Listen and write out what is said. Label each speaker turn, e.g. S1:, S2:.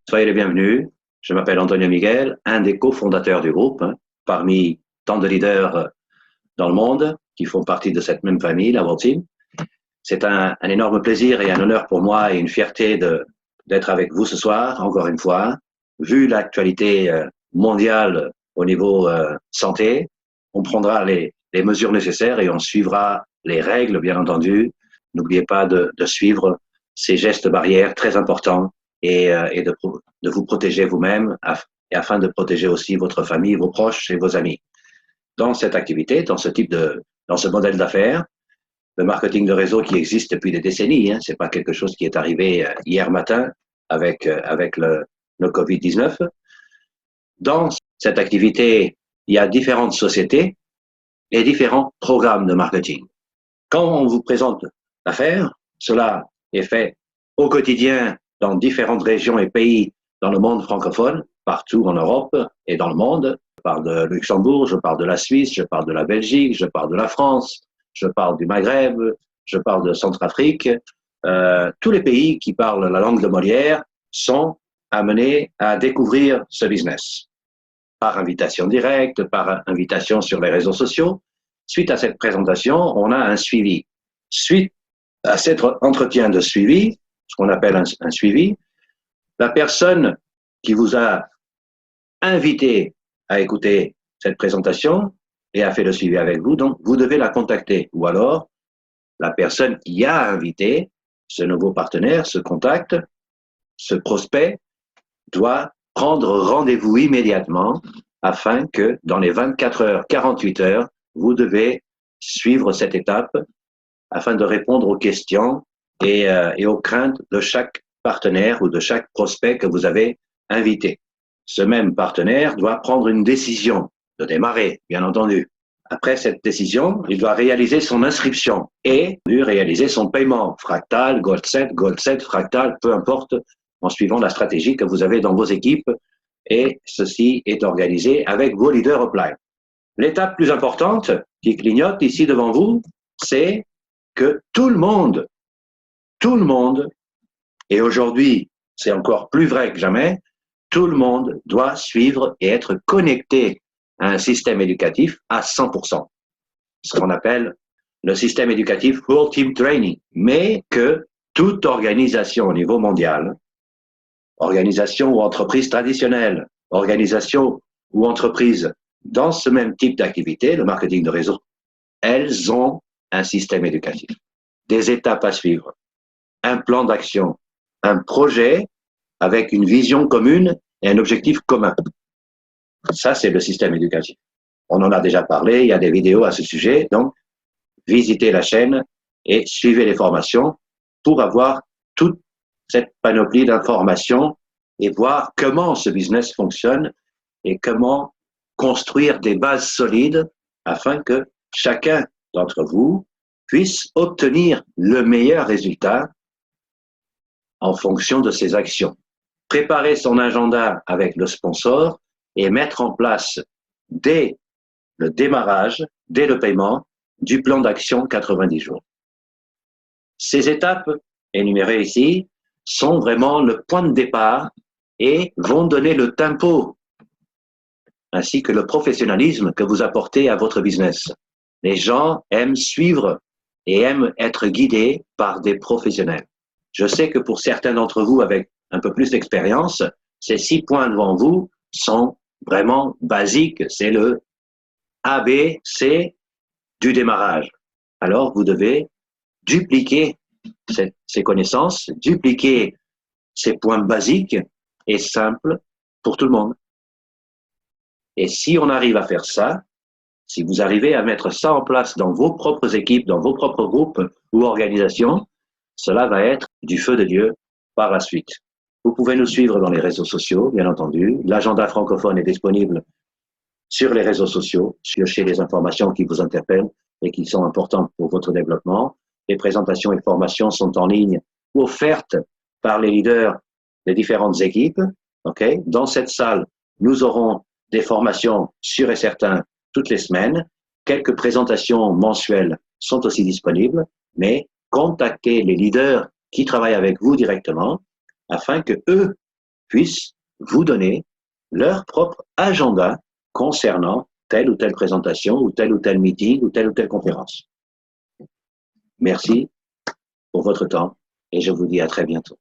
S1: Soyez les bienvenus. Je m'appelle Antonio Miguel, un des cofondateurs du groupe, parmi tant de leaders dans le monde qui font partie de cette même famille, la World Team. C'est un énorme plaisir et un honneur pour moi et une fierté d'être avec vous ce soir, encore une fois. Vu l'actualité mondiale au niveau santé, on prendra les mesures nécessaires et on suivra les règles, bien entendu. N'oubliez pas de suivre ces gestes barrières très importants et de vous protéger vous-même et afin de protéger aussi votre famille, vos proches et vos amis. Dans cette activité, dans ce modèle d'affaires, le marketing de réseau qui existe depuis des décennies, c'est pas quelque chose qui est arrivé hier matin avec le Covid-19. Dans cette activité, il y a différentes sociétés et différents programmes de marketing. Quand on vous présente l'affaire, cela est fait au quotidien dans différentes régions et pays dans le monde francophone, partout en Europe et dans le monde. Je parle de Luxembourg, je parle de la Suisse, je parle de la Belgique, je parle de la France, je parle du Maghreb, je parle de Centrafrique. Tous les pays qui parlent la langue de Molière sont amenés à découvrir ce business par invitation directe, par invitation sur les réseaux sociaux. Suite à cette présentation, on a un suivi. Suite à cet entretien de suivi, ce qu'on appelle un suivi, la personne qui vous a invité à écouter cette présentation et a fait le suivi avec vous, donc vous devez la contacter. Ou alors, la personne qui a invité ce nouveau partenaire, ce contact, ce prospect, doit prendre rendez-vous immédiatement afin que dans les 24 heures, 48 heures, vous devez suivre cette étape afin de répondre aux questions et aux craintes de chaque partenaire ou de chaque prospect que vous avez invité. Ce même partenaire doit prendre une décision de démarrer, bien entendu. Après cette décision, il doit réaliser son inscription et réaliser son paiement. Fractal, Gold Set, Fractal, peu importe, en suivant la stratégie que vous avez dans vos équipes. Et ceci est organisé avec vos leaders upline. L'étape plus importante qui clignote ici devant vous, c'est que tout le monde, et aujourd'hui c'est encore plus vrai que jamais, tout le monde doit suivre et être connecté à un système éducatif à 100%. Ce qu'on appelle le système éducatif World Team Training. Mais que toute organisation au niveau mondial, organisation ou entreprise traditionnelle, organisation ou entreprise dans ce même type d'activité, le marketing de réseau, elles ont un système éducatif, des étapes à suivre, un plan d'action, un projet avec une vision commune et un objectif commun. Ça, c'est le système éducatif. On en a déjà parlé, il y a des vidéos à ce sujet, donc visitez la chaîne et suivez les formations pour avoir toute cette panoplie d'informations et voir comment ce business fonctionne et comment construire des bases solides afin que chacun d'entre vous puisse obtenir le meilleur résultat en fonction de ses actions. Préparer son agenda avec le sponsor et mettre en place dès le démarrage, dès le paiement, du plan d'action 90 jours. Ces étapes énumérées ici sont vraiment le point de départ et vont donner le tempo ainsi que le professionnalisme que vous apportez à votre business. Les gens aiment suivre et aiment être guidés par des professionnels. Je sais que pour certains d'entre vous avec un peu plus d'expérience, ces 6 points devant vous sont vraiment basiques. C'est le ABC du démarrage. Alors, vous devez dupliquer ces connaissances, dupliquer ces points basiques et simples pour tout le monde. Et si on arrive à faire ça, si vous arrivez à mettre ça en place dans vos propres équipes, dans vos propres groupes ou organisations, cela va être du feu de Dieu par la suite. Vous pouvez nous suivre dans les réseaux sociaux, bien entendu. L'agenda francophone est disponible sur les réseaux sociaux, chez les informations qui vous interpellent et qui sont importantes pour votre développement. Les présentations et formations sont en ligne ou offertes par les leaders des différentes équipes. Okay? Dans cette salle, nous aurons des formations sûres et certaines toutes les semaines. Quelques présentations mensuelles sont aussi disponibles, mais contactez les leaders qui travaillent avec vous directement afin que eux puissent vous donner leur propre agenda concernant telle ou telle présentation ou tel meeting ou telle conférence. Merci pour votre temps et je vous dis à très bientôt.